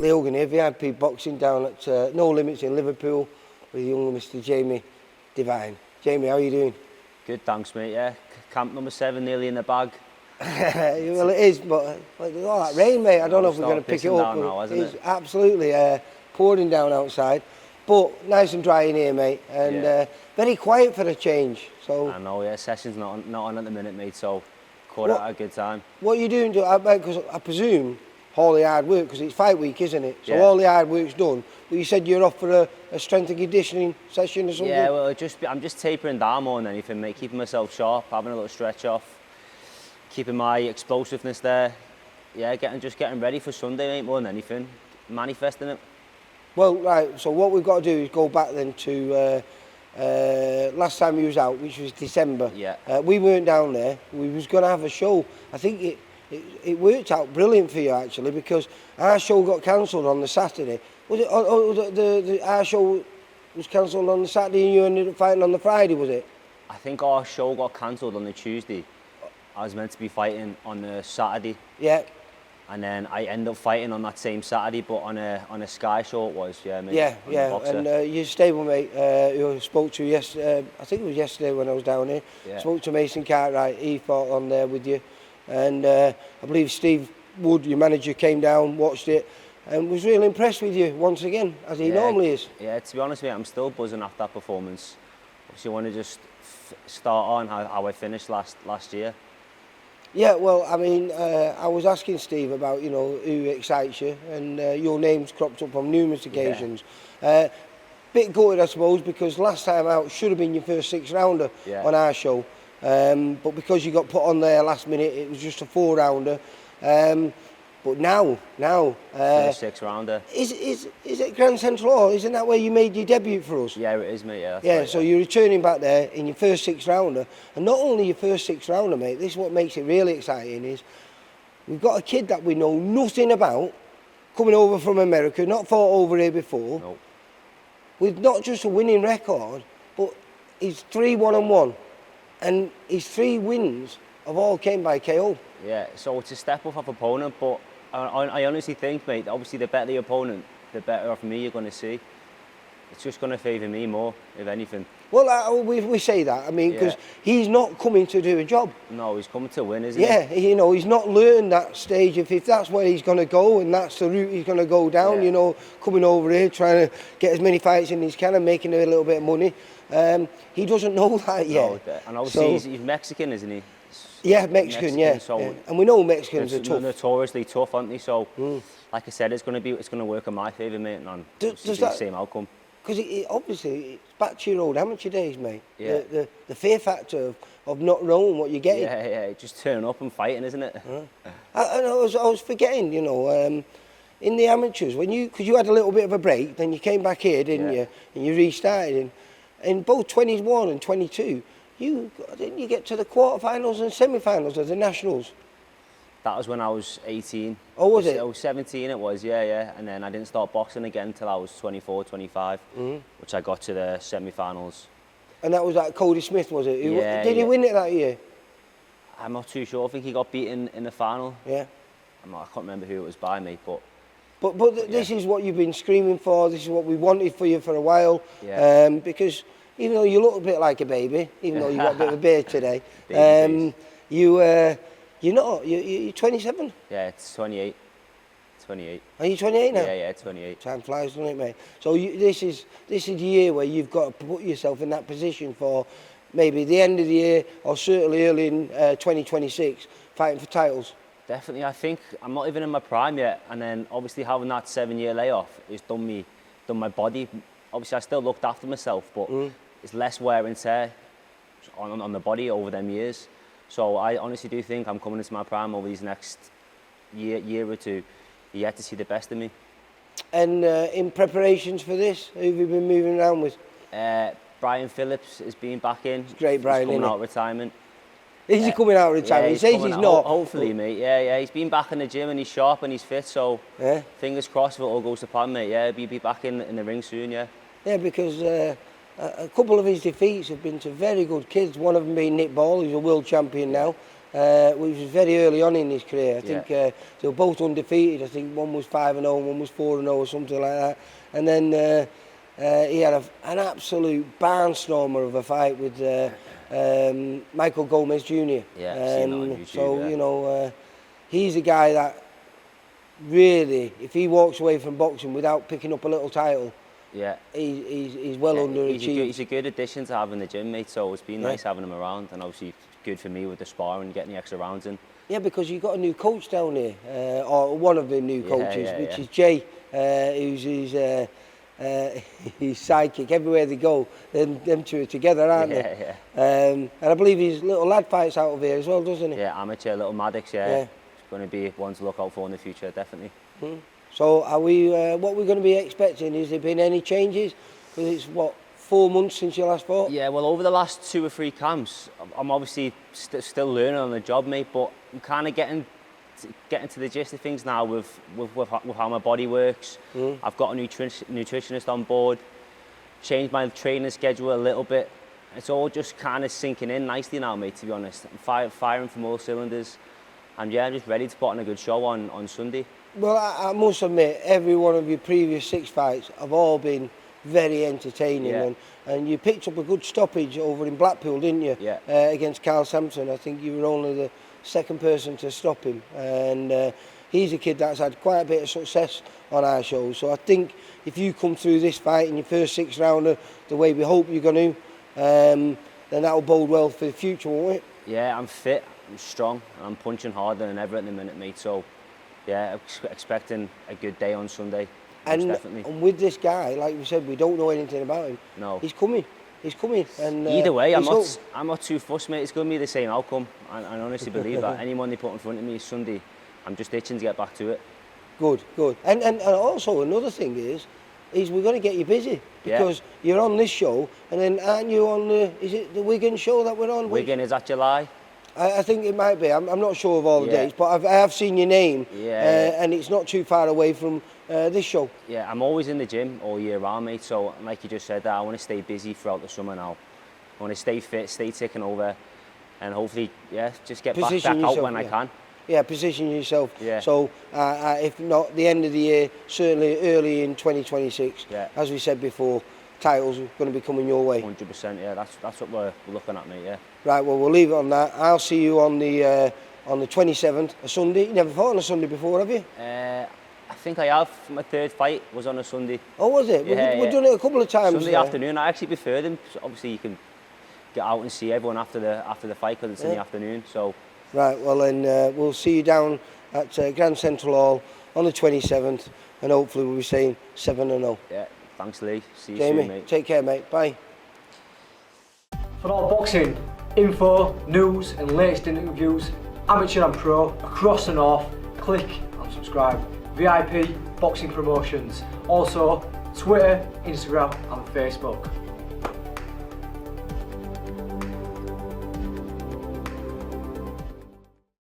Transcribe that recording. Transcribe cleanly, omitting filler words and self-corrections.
Lee Hogan here, VIP boxing down at No Limits in Liverpool with young Mr. Jamie Devine. Jamie, how are you doing? Good, thanks, mate. Yeah, camp number 7 nearly in the bag. Well, it is, but all that rain, mate. I don't know if we're going to pick it up. Now, it's absolutely pouring down outside, but nice and dry in here, mate, and very quiet for a change. So I know, yeah. Session's not on at the minute, mate. So caught it at a good time. What are you doing? Because I presume all the hard work, because it's fight week, isn't it? So yeah. All the hard work's done. But you said you're off for a strength and conditioning session or something? Yeah, well, I'm just tapering down more than anything, mate. Keeping myself sharp, having a little stretch off, keeping my explosiveness there. Yeah, getting ready for Sunday, mate, more than anything. Manifesting it. Well, right, so what we've got to do is go back then to last time you was out, which was December. Yeah. We weren't down there. We was going to have a show. I think it worked out brilliant for you, actually, because our show got cancelled on the Saturday. Was it? Our show was cancelled on the Saturday and you ended up fighting on the Friday, was it? I think our show got cancelled on the Tuesday. I was meant to be fighting on the Saturday. Yeah. And then I ended up fighting on that same Saturday, but on a Sky show it was, yeah, mate. Yeah. And your stablemate, who I spoke to yesterday, I think it was yesterday when I was down here, spoke to Mason Cartwright. He fought on there with you, and I believe Steve Wood, your manager, came down, watched it, and was really impressed with you once again, as he normally is. Yeah, to be honest with you, I'm still buzzing after that performance. Obviously, I want to just start on how I finished last year. Yeah, well, I mean, I was asking Steve about, who excites you, and your name's cropped up on numerous occasions. Bit gutted, I suppose, because last time out should have been your first 6-rounder on our show, but because you got put on there last minute, it was just a 4-rounder. But now, first 6-rounder. Is it Grand Central Hall? Isn't that where you made your debut for us? Yeah, it is, mate. Yeah. Right, so you're returning back there in your first 6-rounder, and not only your first 6-rounder, mate. This is what makes it really exciting: is we've got a kid that we know nothing about coming over from America, not fought over here before, nope. With not just a winning record, but he's 3-1-1, and his 3 wins have all came by KO. Yeah, so it's a step up of opponent, but I honestly think, mate, obviously the better the opponent, the better of me you're going to see. It's just going to favour me more, if anything. Well, we say that, I mean, because he's not coming to do a job. No, he's coming to win, isn't he? Yeah, he's not learned that stage. If that's where he's going to go and that's the route he's going to go down, coming over here, trying to get as many fights in as he can and making a little bit of money, he doesn't know that yet. No, and obviously he's Mexican, isn't he? Yeah, Mexican. So, and we know Mexicans are tough. Notoriously tough, aren't they? So, like I said, it's going to work in my favour, mate, and does the same outcome. Because obviously it's back to your old amateur days, mate. Yeah. The fear factor of not knowing what you're getting. Yeah, just turn up and fighting, isn't it? I was forgetting, in the amateurs, because you had a little bit of a break, then you came back here, didn't you? And you restarted. And in both 21 and 22, didn't you get to the quarterfinals and semi-finals of the nationals? That was when I was 18. Oh, was it? I was 17, it was, yeah. And then I didn't start boxing again until I was 24, 25, which I got to the semi-finals. And that was that Cody Smith, was it? Did he win it that year? I'm not too sure. I think he got beaten in the final. Yeah. I can't remember who it was by, mate, but this is what you've been screaming for. This is what we wanted for you for a while. Yeah. Because even though you look a bit like a baby, even though you got a bit of a beard today, you're not. You're 27. Yeah, it's 28. 28. Are you 28 now? Yeah, 28. Time flies, doesn't it, mate? So this is the year where you've got to put yourself in that position for maybe the end of the year or certainly early in 2026, fighting for titles. Definitely. I think I'm not even in my prime yet, and then obviously having that 7-year layoff has done my body. Obviously, I still looked after myself, but it's less wear and tear on the body over them years. So I honestly do think I'm coming into my prime over these next year or two, yet to see the best of me. And in preparations for this, who have you been moving around with? Brian Phillips has been back in. It's great, Brian. He's coming out of retirement. Is he coming out of retirement? He says he's not. Hopefully, mate. Yeah. He's been back in the gym and he's sharp and he's fit. So fingers crossed if it all goes to plan, mate. Yeah, he'll be back in the ring soon. Yeah. Yeah, because a couple of his defeats have been to very good kids. One of them being Nick Ball, who's a world champion now. which was very early on in his career. I think they were both undefeated. I think one was 5-0 and one was 4-0 or something like that. And then he had an absolute barnstormer of a fight with Michael Gomez Jr. Yeah, I've seen that on YouTube, so, you know, he's a guy that really, if he walks away from boxing without picking up a little title, he's well underachieved. He's a good addition to have in the gym, mate, so it's been nice having him around, and obviously good for me with the sparring and getting the extra rounds in. Yeah, because you've got a new coach down here, or one of the new coaches, which is Jay, who's his sidekick. Everywhere they go, them two are together, aren't they? And I believe his little lad fights out of here as well, doesn't he? Yeah, amateur, little Maddox, It's going to be one to look out for in the future, definitely. So are we, what we're going to be expecting? Has there been any changes? Because it's, what, 4 months since you last fought? Yeah, well, over the last 2 or 3 camps, I'm obviously still learning on the job, mate, but I'm kind of getting to the gist of things now with how my body works. I've got a nutritionist on board, changed my training schedule a little bit. It's all just kind of sinking in nicely now, mate, to be honest. I'm firing from all cylinders. And yeah, I'm just ready to put on a good show on Sunday. Well, I must admit, every one of your previous 6 fights have all been very entertaining, and you picked up a good stoppage over in Blackpool, didn't you? Yeah. Against Carl Sampson. I think you were only the second person to stop him, and he's a kid that's had quite a bit of success on our show. So I think if you come through this fight in your first 6 rounder the way we hope you're going to, then that'll bode well for the future, won't it? Yeah, I'm fit, I'm strong, and I'm punching harder than ever at the minute, mate. So yeah, expecting a good day on Sunday. And definitely. With this guy, like we said, we don't know anything about him. No. He's coming. And either way, I'm not too fussed, mate. It's going to be the same outcome. I honestly believe that. Anyone they put in front of me Sunday, I'm just itching to get back to it. Good. And also another thing is we're going to get you busy because you're on this show, and then aren't you on is it the Wigan show that we're on? Wigan, is that July? I think it might be. I'm not sure of all the dates, but I have seen your name, and it's not too far away from this show. Yeah, I'm always in the gym all year round, mate. So, like you just said, I want to stay busy throughout the summer now. I want to stay fit, stay ticking over, and hopefully, just get back out when I can. Yeah, position yourself. Yeah. So, if not the end of the year, certainly early in 2026. Yeah. As we said before, titles are going to be coming your way. 100%. Yeah, that's what we're looking at, mate. Yeah. Right. Well, we'll leave it on that. I'll see you on the 27th, a Sunday. You never fought on a Sunday before, have you? I think I have. My 3rd fight was on a Sunday. Oh, was it? We've done it a couple of times. Sunday afternoon. I actually prefer them. So obviously, you can get out and see everyone after the fight because it's in the afternoon. So. Right. Well, then we'll see you down at Grand Central Hall on the 27th, and hopefully we'll be saying 7-0. Yeah. Thanks, Lee. See you Jamie, soon, mate. Take care, mate. Bye. For all boxing info, news, and latest interviews, amateur and pro across the north, click and subscribe. VIP Boxing Promotions. Also, Twitter, Instagram, and Facebook.